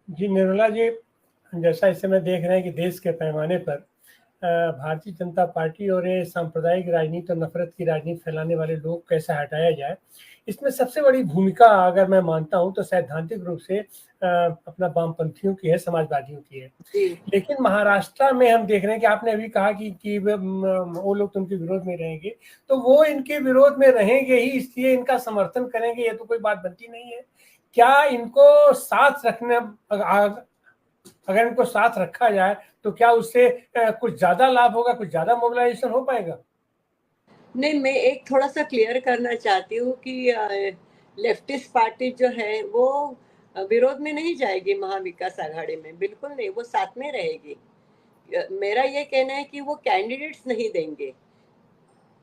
जी निर्मला जी, जैसा इस समय देख रहे हैं कि देश के पैमाने पर भारतीय जनता पार्टी और ये सांप्रदायिक राजनीति और नफरत की राजनीति फैलाने वाले लोग कैसे हटाया जाए, इसमें सबसे बड़ी भूमिका अगर मैं मानता हूं तो सैद्धांतिक रूप से अपना वामपंथियों की है, समाजवादियों की है। जी लेकिन महाराष्ट्र में हम देख रहे हैं कि आपने अभी कहा कि वो लोग तो उनके विरोध में रहेंगे, तो वो इनके विरोध में रहेंगे ही, इसलिए इनका समर्थन करेंगे, ये तो कोई बात बनती नहीं है। क्या इनको साथ रखने, अगर इनको साथ रखा जाए तो क्या उससे कुछ ज्यादा लाभ होगा, कुछ ज्यादा मोबिलाइजेशन हो पाएगा? नहीं, मैं एक थोड़ा सा क्लियर करना चाहती हूँ कि लेफ्टिस्ट पार्टी जो है वो विरोध में नहीं जाएगी महाविकास आघाड़ी में, बिल्कुल नहीं, वो साथ में रहेगी। मेरा ये कहना है कि वो कैंडिडेट्स नहीं देंगे,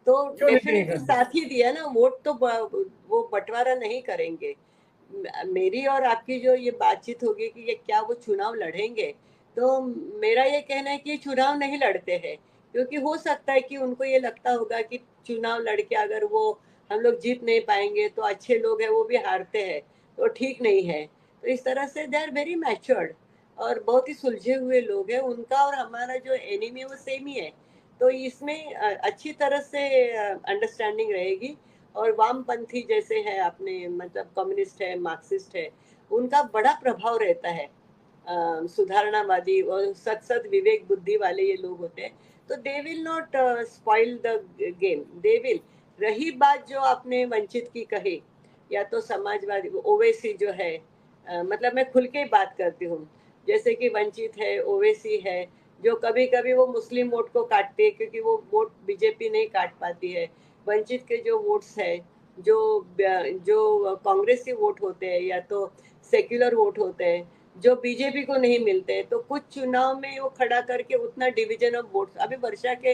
तो क्यों नहीं डेफिनेटली देंगे? साथ ही दिया ना, वोट तो वो बंटवारा नहीं करेंगे। मेरी और आपकी जो ये बातचीत होगी कि ये क्या वो चुनाव लड़ेंगे, तो मेरा ये कहना है कि ये चुनाव नहीं लड़ते हैं, क्योंकि हो सकता है कि उनको ये लगता होगा कि चुनाव लड़के अगर वो हम लोग जीत नहीं पाएंगे तो अच्छे लोग हैं वो भी हारते हैं, तो ठीक नहीं है। तो इस तरह से दे आर वेरी मैच्योर्ड और बहुत ही सुलझे हुए लोग हैं। उनका और हमारा जो एनिमी है वो सेम ही है, तो इसमें अच्छी तरह से अंडरस्टैंडिंग रहेगी। और वामपंथी जैसे है अपने मतलब कम्युनिस्ट है, मार्क्सिस्ट है, उनका बड़ा प्रभाव रहता है। सुधारणावादी और सत सत विवेक बुद्धि वाले ये लोग होते हैं, तो they will not spoil the game, they will. रही बात जो आपने वंचित की कही, या तो समाजवादी ओवैसी जो है, मतलब मैं खुल के ही बात करती हूँ, जैसे कि वंचित है, ओवैसी है, जो कभी कभी वो मुस्लिम वोट को काटते हैं क्योंकि वो वोट बीजेपी नहीं काट पाती है। वंचित के जो वोट्स है, जो जो कांग्रेसी वोट होते हैं या तो सेक्युलर वोट होते हैं, जो बीजेपी को नहीं मिलते हैं, तो कुछ चुनाव में वो खड़ा करके उतना डिवीजन ऑफ वोट्स, अभी वर्षा के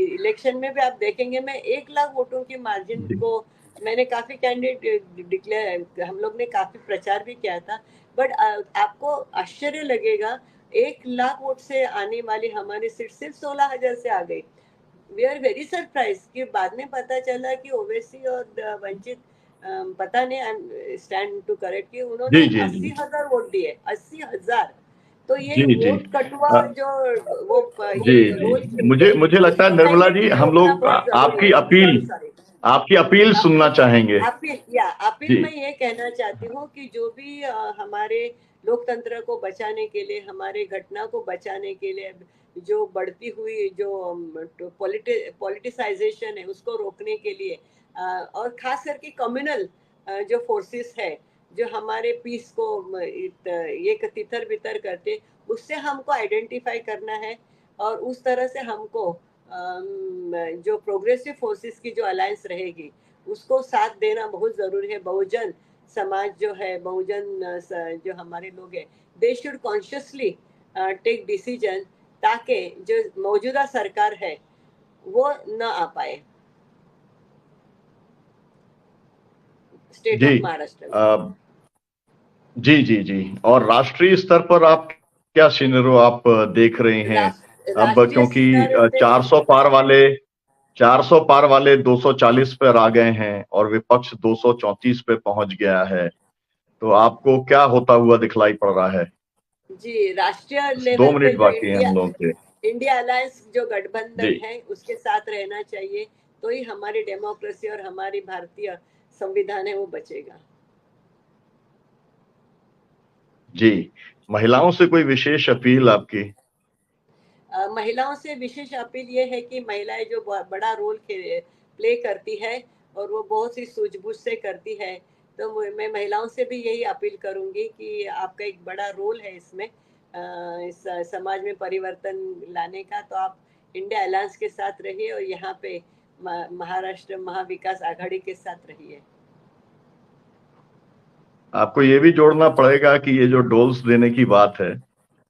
इलेक्शन में भी आप देखेंगे, मैं 1 लाख वोटों की मार्जिन जी को मैंने काफी कैंडिडेट डिक्लेयर, हम लोग ने काफी प्रचार भी किया था। बट आपको आश्चर्य लगेगा, 1 लाख वोट से आने वाली हमारी सीट सिर्फ 16,000 से आ गई। वी आर वेरी सरप्राइज कि बाद में पता चला कि ओवैसी और वंचित, पता नहीं, आई स्टैंड टू करेक्ट, कि उन्होंने जी जी जी 80,000 वोट दिए, 80,000। तो ये जी जी वोट कटुआ अ, जो वो जी ये जी रोल मुझे खेलते, मुझे लगता है इसको निर्मला जी, साइलेंटली हम रोकना लोग बहुत जरूरी आपकी है। Appeal sorry sorry. आपकी अपील सुनना अपील चाहेंगे। अपील जी मैं ये कहना चाहती हूँ कि जो भी हमारे लोकतंत्र को बचाने के लिए, हमारे घटना को बचाने के लिए, जो बढ़ती हुई जो पॉलिटिसाइजेशन है उसको रोकने के लिए, और खास करके कम्युनल जो फोर्सेस है, जो हमारे पीस को ये तितर बितर करते, उससे हमको आइडेंटिफाई करना है। और उस तरह से हमको जो प्रोग्रेसिव फोर्सेस की जो अलायंस रहेगी उसको साथ देना बहुत जरूरी है। बहुजन समाज जो है, बहुजन जो हमारे लोग हैं, they should consciously take decision, ताकि जो मौजूदा सरकार है वो न आ पाए स्टेट जी ऑफ महाराष्ट्र में। अ, जी जी जी। और राष्ट्रीय स्तर पर आप क्या सिनेरियो आप देख रहे हैं अब, राष्ट्रीय क्योंकि स्तर पे 400 पार वाले 240 पर आ गए हैं और विपक्ष 234 पे पहुंच गया है, तो आपको क्या होता हुआ दिखलाई पड़ रहा है? जी, राष्ट्रीय बस दो लेवल पे मिनट जो बाकी है हम लोगों के। इंडिया अलायंस जो जी गठबंधन है उसके साथ रहना चाहिए, तो ही हमारी डेमोक्रेसी और हमारी भारतीय संविधान है वो बचेगा। जी। महिलाओं से कोई विशेष अपील आपकी? महिलाओं से विशेष अपील ये है कि महिलाएं जो बड़ा रोल प्ले करती है और वो बहुत ही सूझबूझ से करती है, तो मैं महिलाओं से भी यही अपील करूंगी कि आपका एक बड़ा रोल है इसमें, इस समाज में परिवर्तन लाने का, तो आप इंडिया अलायंस के साथ रहिए और यहाँ पे महाराष्ट्र महाविकास आघाड़ी के साथ रहिए। आपको ये भी जोड़ना पड़ेगा कि ये जो डोल्स देने की बात है,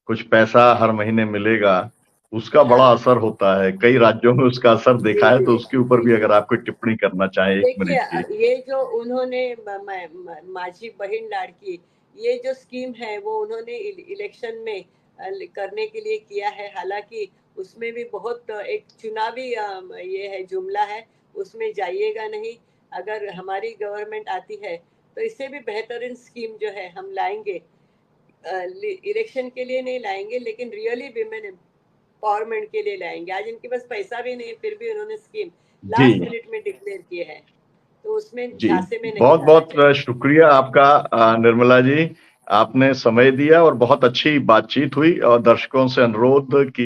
कुछ पैसा हर महीने मिलेगा, उसका बड़ा हाँ असर होता है। कई राज्यों में उसका असर जी देखा है, तो जी उसके ऊपर जी भी जी। अगर आप कोई टिप्पणी करना चाहें 1 मिनट देखिए, की। ये जो उन्होंने माझी बहन लाड़की, ये जो स्कीम है वो उन्होंने इलेक्शन में करने के लिए किया है। हालांकि उसमें भी बहुत एक चुनावी ये है, जुमला है, उसमें जाइएगा नहीं। अगर हमारी गवर्नमेंट आती है तो इससे भी बेहतरीन स्कीम जो है हम लाएंगे, इलेक्शन के लिए नहीं लाएंगे, लेकिन रियली विमेन एम्पावरमेंट के लिए लाएंगे। आज इनके पास पैसा भी नहीं, फिर भी उन्होंने स्कीम लास्ट जी मिनट में डिक्लेयर किए हैं, तो उसमें जी, झांसे में नहीं बहुत जाना बहुत चाहिए। शुक्रिया आपका निर्मला जी। आपने समय दिया और बहुत अच्छी बातचीत हुई और दर्शकों से अनुरोध की